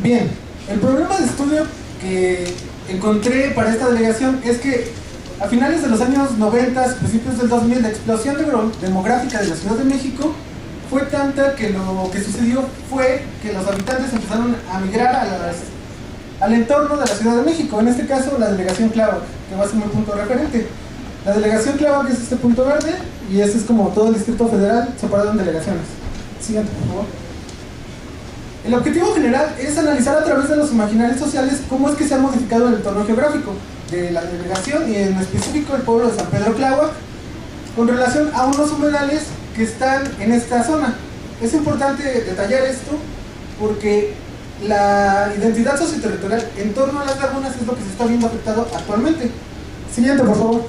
Bien, el programa de estudio que encontré para esta delegación es que a finales de los años 90, principios del 2000, la explosión demográfica de la Ciudad de México fue tanta que lo que sucedió fue que los habitantes empezaron a migrar al entorno de la Ciudad de México, en este caso la delegación Clava, que va a ser mi punto referente. La delegación Clava, que es este punto verde, y este es como todo el Distrito Federal separado en delegaciones. Siguiente, por favor. El objetivo general es analizar a través de los imaginarios sociales cómo es que se ha modificado el entorno geográfico de la delegación y en específico el pueblo de San Pedro Tláhuac con relación a unos humedales que están en esta zona. Es importante detallar esto porque la identidad socioterritorial en torno a las lagunas es lo que se está viendo afectado actualmente. Siguiente, por favor.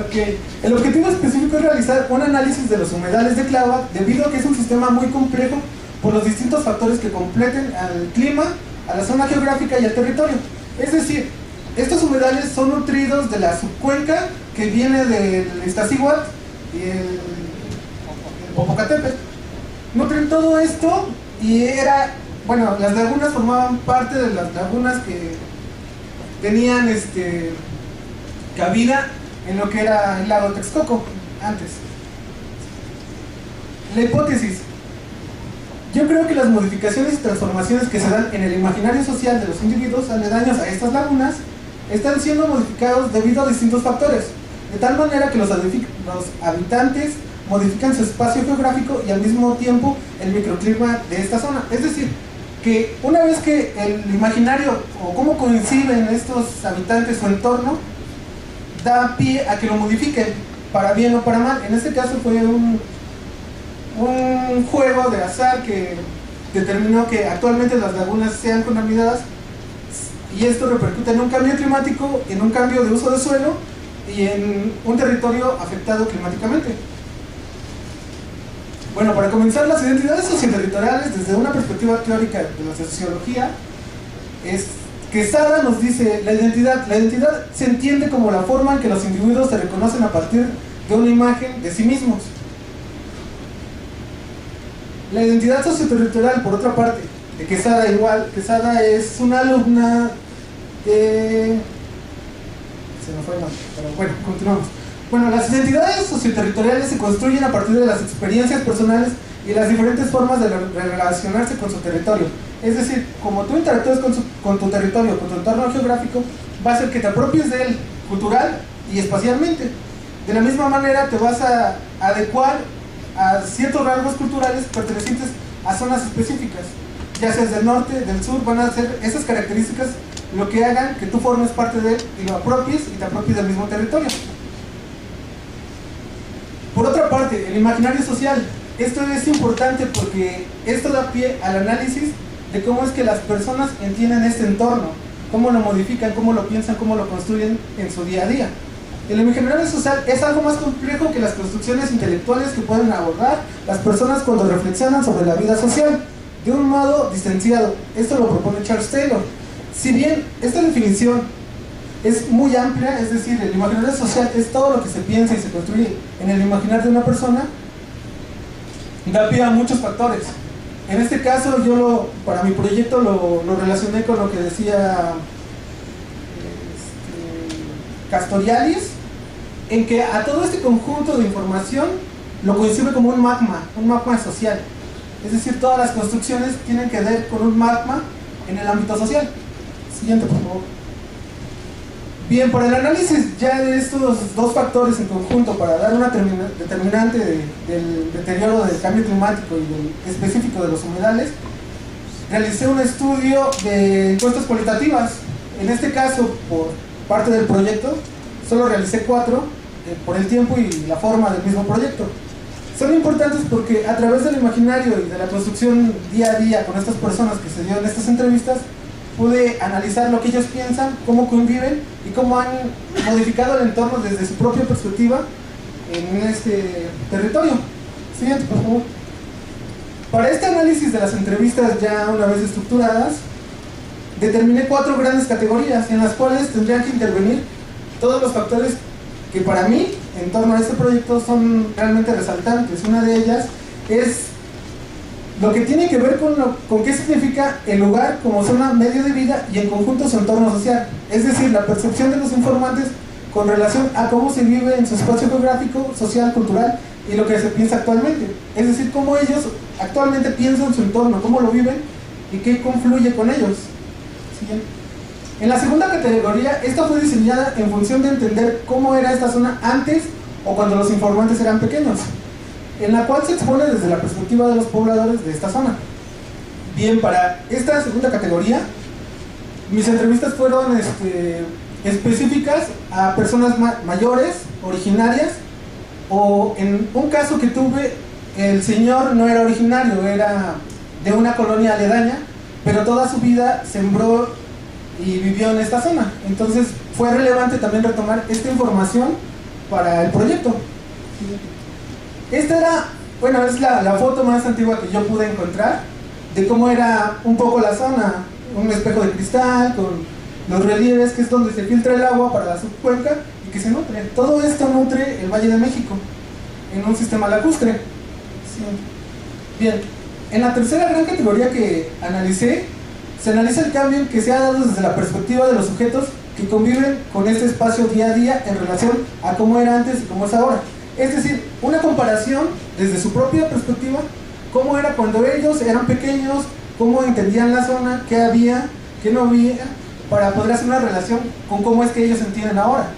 Okay. El objetivo específico es realizar un análisis de los humedales de Tláhuac debido a que es un sistema muy complejo por los distintos factores que completen al clima, a la zona geográfica y al territorio. Es decir, estos humedales son nutridos de la subcuenca que viene del Iztaccíhuatl y el Popocatépetl. Nutren todo esto y las lagunas formaban parte de las lagunas que tenían cabida en lo que era el lago Texcoco antes. La hipótesis. Yo creo que las modificaciones y transformaciones que se dan en el imaginario social de los individuos aledaños a estas lagunas están siendo modificados debido a distintos factores, de tal manera que los habitantes modifican su espacio geográfico y al mismo tiempo el microclima de esta zona. Es decir, que una vez que el imaginario o cómo coinciden estos habitantes su entorno da pie a que lo modifiquen para bien o para mal. En este caso fue un juego de azar que determinó que actualmente las lagunas sean contaminadas y esto repercute en un cambio climático, en un cambio de uso de suelo y en un territorio afectado climáticamente. Bueno, para comenzar, las identidades socioterritoriales desde una perspectiva teórica de la sociología es Quesada nos dice, la identidad se entiende como la forma en que los individuos se reconocen a partir de una imagen de sí mismos. La identidad socioterritorial, por otra parte, de Quesada Quesada es una alumna de... se me fue mal, pero bueno, continuamos. Bueno, las identidades socioterritoriales se construyen a partir de las experiencias personales y las diferentes formas de relacionarse con su territorio. Es decir, como tú interactúas con tu territorio, con tu entorno geográfico, va a ser que te apropies de él cultural y espacialmente. De la misma manera te vas a adecuar a ciertos rasgos culturales pertenecientes a zonas específicas, ya sea del norte, del sur, van a ser esas características lo que hagan que tú formes parte de él y lo apropies y te apropies del mismo territorio. Por otra parte, el imaginario social. Esto es importante porque esto da pie al análisis de cómo es que las personas entienden este entorno, cómo lo modifican, cómo lo piensan, cómo lo construyen en su día a día. El imaginario social es algo más complejo que las construcciones intelectuales que pueden abordar las personas cuando reflexionan sobre la vida social, de un modo distanciado. Esto lo propone Charles Taylor. Si bien esta definición es muy amplia, es decir, el imaginario social es todo lo que se piensa y se construye en el imaginar de una persona, da pie a muchos factores. En este caso yo para mi proyecto lo relacioné con lo que decía Castoriadis, en que a todo este conjunto de información lo concibe como un magma social. Es decir, todas las construcciones tienen que ver con un magma en el ámbito social. Siguiente, por favor. Bien, para el análisis ya de estos dos factores en conjunto para dar una determinante del deterioro del cambio climático y del específico de los humedales, realicé un estudio de encuestas cualitativas. En este caso, por parte del proyecto, solo realicé 4 por el tiempo y la forma del mismo proyecto. Son importantes porque a través del imaginario y de la construcción día a día con estas personas que se dio en estas entrevistas, pude analizar lo que ellos piensan, cómo conviven y cómo han modificado el entorno desde su propia perspectiva en este territorio. Siguiente, por favor. Para este análisis de las entrevistas ya una vez estructuradas, determiné 4 grandes categorías en las cuales tendrían que intervenir todos los factores que para mí, en torno a este proyecto, son realmente resaltantes. Una de ellas es lo que tiene que ver con qué significa el lugar como zona medio de vida y en conjunto su entorno social. Es decir, la percepción de los informantes con relación a cómo se vive en su espacio geográfico, social, cultural y lo que se piensa actualmente. Es decir, cómo ellos actualmente piensan su entorno, cómo lo viven y qué confluye con ellos. Siguiente. En la segunda categoría, esta fue diseñada en función de entender cómo era esta zona antes o cuando los informantes eran pequeños, en la cual se expone desde la perspectiva de los pobladores de esta zona. Bien, para esta segunda categoría, mis entrevistas fueron específicas a personas mayores, originarias, o en un caso que tuve, el señor no era originario, era de una colonia aledaña, pero toda su vida sembró y vivió en esta zona. Entonces fue relevante también retomar esta información para el proyecto. Esta era, bueno, es la foto más antigua que yo pude encontrar de cómo era un poco la zona, un espejo de cristal con los relieves, que es donde se filtra el agua para la subcuenca y que se nutre. Todo esto nutre el Valle de México en un sistema lacustre. Sí. Bien, en la tercera gran categoría que analicé, se analiza el cambio que se ha dado desde la perspectiva de los sujetos que conviven con este espacio día a día en relación a cómo era antes y cómo es ahora. Es decir, una comparación desde su propia perspectiva, cómo era cuando ellos eran pequeños, cómo entendían la zona, qué había, qué no había, para poder hacer una relación con cómo es que ellos entienden ahora.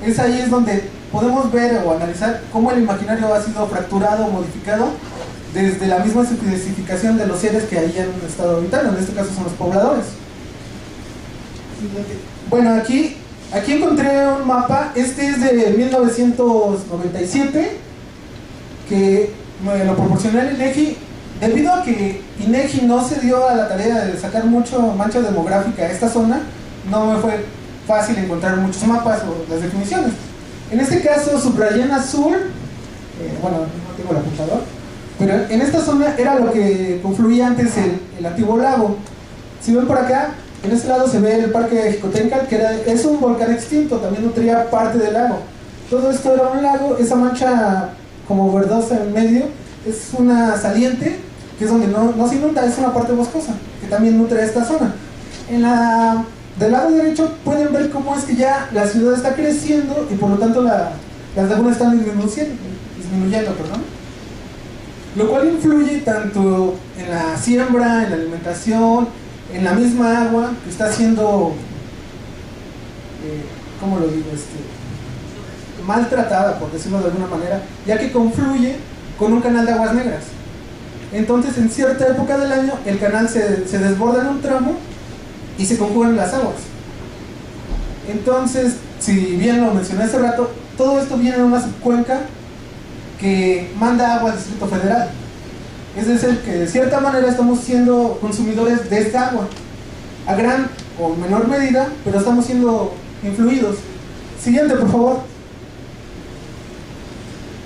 Es ahí es donde podemos ver o analizar cómo el imaginario ha sido fracturado o modificado desde la misma especificación de los seres que ahí han estado habitando, en este caso son los pobladores. Bueno, aquí encontré un mapa, este es de 1997, que me lo proporcionó el INEGI, debido a que INEGI no se dio a la tarea de sacar mucho mancha demográfica a esta zona, no me fue fácil encontrar muchos mapas o las definiciones. En este caso subrayé en azul, bueno, no tengo el apuntador, pero en esta zona era lo que confluía antes el antiguo lago. Si ven por acá, en este lado se ve el parque de Jicotencal, que es un volcán extinto, también nutría parte del lago. Todo esto era un lago, esa mancha como verdosa en medio es una saliente, que es donde no se inunda, es una parte boscosa, que también nutre esta zona. Del lado derecho pueden ver cómo es que ya la ciudad está creciendo y por lo tanto las lagunas están disminuyendo, perdón. Lo cual influye tanto en la siembra, en la alimentación, en la misma agua que está siendo, ¿cómo lo digo? Maltratada, por decirlo de alguna manera, ya que confluye con un canal de aguas negras. Entonces, en cierta época del año, el canal se desborda en un tramo y se conjugan las aguas. Entonces, si bien lo mencioné hace rato, todo esto viene de una subcuenca que manda agua al Distrito Federal. Es decir, que de cierta manera estamos siendo consumidores de esta agua, a gran o menor medida, pero estamos siendo influidos. Siguiente, por favor.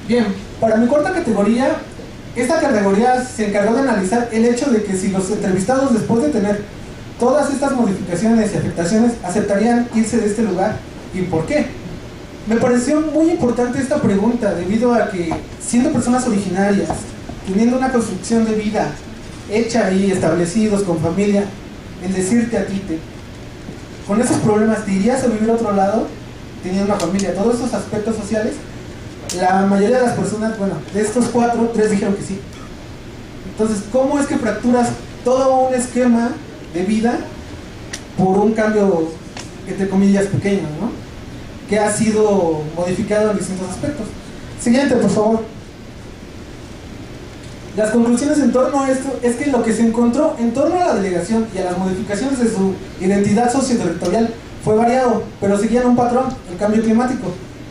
Bien, para mi cuarta categoría, esta categoría se encargó de analizar el hecho de que si los entrevistados, después de tener todas estas modificaciones y afectaciones, aceptarían irse de este lugar y por qué. Me pareció muy importante esta pregunta debido a que, siendo personas originarias, teniendo una construcción de vida hecha ahí, establecidos, con familia, el decirte a ti, con esos problemas, ¿te irías a vivir a otro lado? Teniendo una familia, todos esos aspectos sociales, la mayoría de las personas, bueno, de estos 4, 3 dijeron que sí. Entonces, ¿cómo es que fracturas todo un esquema de vida por un cambio, entre comillas, pequeño, ¿no? Que ha sido modificado en distintos aspectos? Siguiente, por favor. Las conclusiones en torno a esto es que lo que se encontró en torno a la delegación y a las modificaciones de su identidad socioterritorial fue variado, pero seguían un patrón, el cambio climático.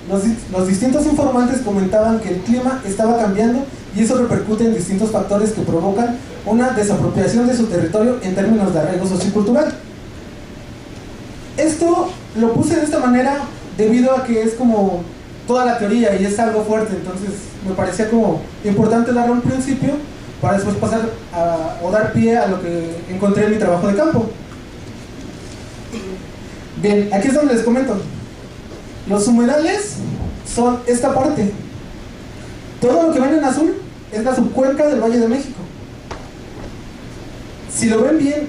Los distintos informantes comentaban que el clima estaba cambiando y eso repercute en distintos factores que provocan una desapropiación de su territorio en términos de arraigo sociocultural. Esto lo puse de esta manera debido a que es como toda la teoría y es algo fuerte, entonces me parecía como importante darle un principio para después pasar o dar pie a lo que encontré en mi trabajo de campo. Bien, aquí es donde les comento. Los humedales son esta parte. Todo lo que ven en azul es la subcuenca del Valle de México. Si lo ven bien,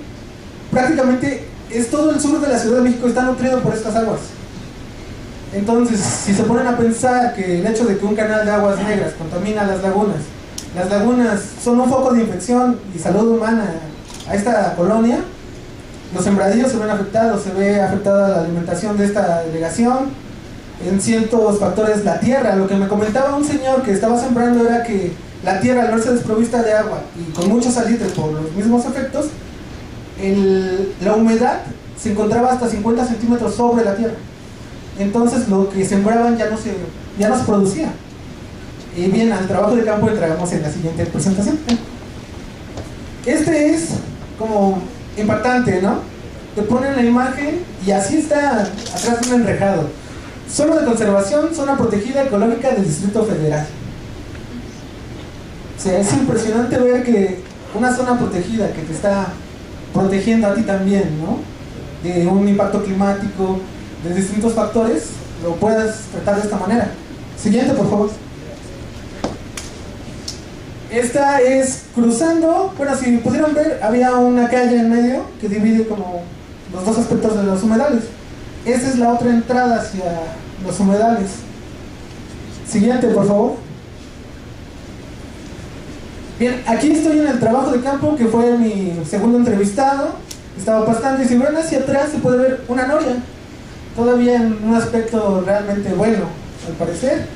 prácticamente es todo el sur de la Ciudad de México está nutrido por estas aguas. Entonces, si se ponen a pensar que el hecho de que un canal de aguas negras contamina las lagunas son un foco de infección y salud humana a esta colonia, los sembradíos se ven afectados, se ve afectada la alimentación de esta delegación, en ciertos factores la tierra. Lo que me comentaba un señor que estaba sembrando era que la tierra, al verse desprovista de agua y con mucho salitre por los mismos efectos, la humedad se encontraba hasta 50 centímetros sobre la tierra. Entonces lo que sembraban ya no se producía. Y bien, al trabajo de campo entramos en la siguiente presentación. Este es como impactante, ¿no? Te ponen la imagen y así está atrás de un enrejado. Zona de conservación, zona protegida ecológica del Distrito Federal. O sea, es impresionante ver que una zona protegida que te está protegiendo a ti también, ¿no? De un impacto climático, de distintos factores, lo puedas tratar de esta manera. Siguiente, por favor. Esta es cruzando, bueno, si pudieron ver, había una calle en medio que divide como los dos aspectos de los humedales. Esa es la otra entrada hacia los humedales. Siguiente, por favor. Bien, aquí estoy en el trabajo de campo, que fue mi segundo entrevistado. Estaba pastando y si ven hacia atrás se puede ver una noria. Todavía en un aspecto realmente bueno, al parecer.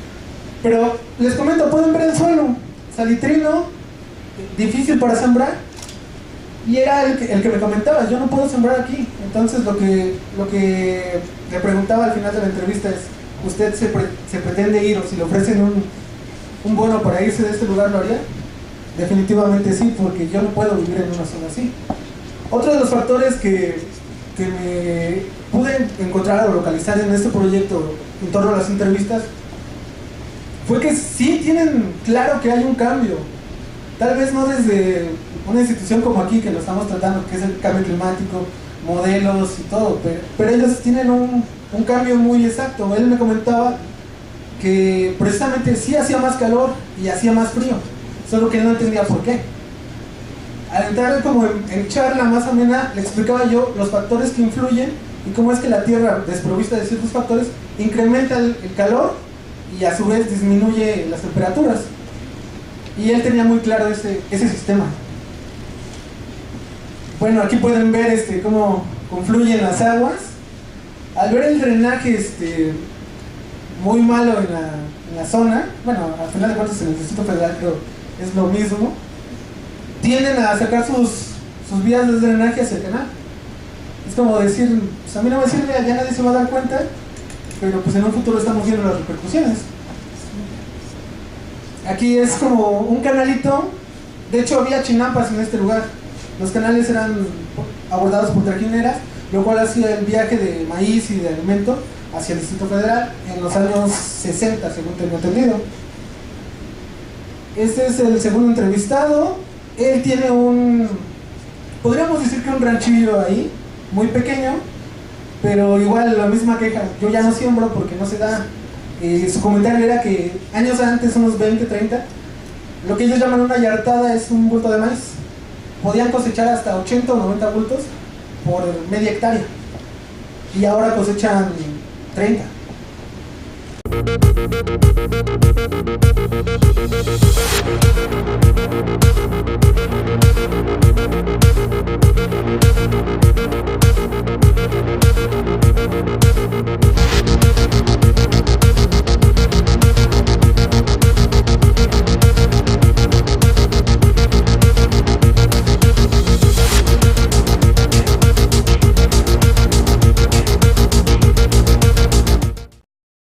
Pero les comento, pueden ver el suelo. Salitrino, difícil para sembrar. Y era el que me comentaba, yo no puedo sembrar aquí. Entonces lo que le preguntaba al final de la entrevista es, ¿usted se pretende ir o si le ofrecen un bono para irse de este lugar, lo haría? Definitivamente sí, porque yo no puedo vivir en una zona así. Otro de los factores que me pude encontrar o localizar en este proyecto en torno a las entrevistas fue que sí tienen claro que hay un cambio. Tal vez no desde una institución como aquí que lo estamos tratando, que es el cambio climático, modelos y todo, pero ellos tienen un cambio muy exacto. Él me comentaba que precisamente sí hacía más calor y hacía más frío, solo que él no entendía por qué. Al entrar como en charla más amena, le explicaba yo los factores que influyen y cómo es que la Tierra, desprovista de ciertos factores, incrementa el calor y a su vez disminuye las temperaturas. Y él tenía muy claro ese sistema. Bueno, aquí pueden ver cómo confluyen las aguas. Al ver el drenaje muy malo en la zona, bueno, al final de cuentas en el Distrito Federal creo es lo mismo, tienden a sacar sus vías de drenaje hacia el canal. Es como decir, pues a mí no me sirve, ya nadie se va a dar cuenta, pero pues en un futuro estamos viendo las repercusiones. Aquí es como un canalito. De hecho había chinampas en este lugar. Los canales eran abordados por trajineras, lo cual hacía el viaje de maíz y de alimento hacia el Distrito Federal en los años 60, según tengo entendido. Este es el segundo entrevistado. Él tiene podríamos decir que un ranchillo ahí, muy pequeño, pero igual la misma queja, yo ya no siembro porque no se da. Su comentario era que años antes, unos 20, 30, lo que ellos llaman una yartada es un bulto de maíz. Podían cosechar hasta 80 o 90 bultos por media hectárea. Y ahora cosechan 30.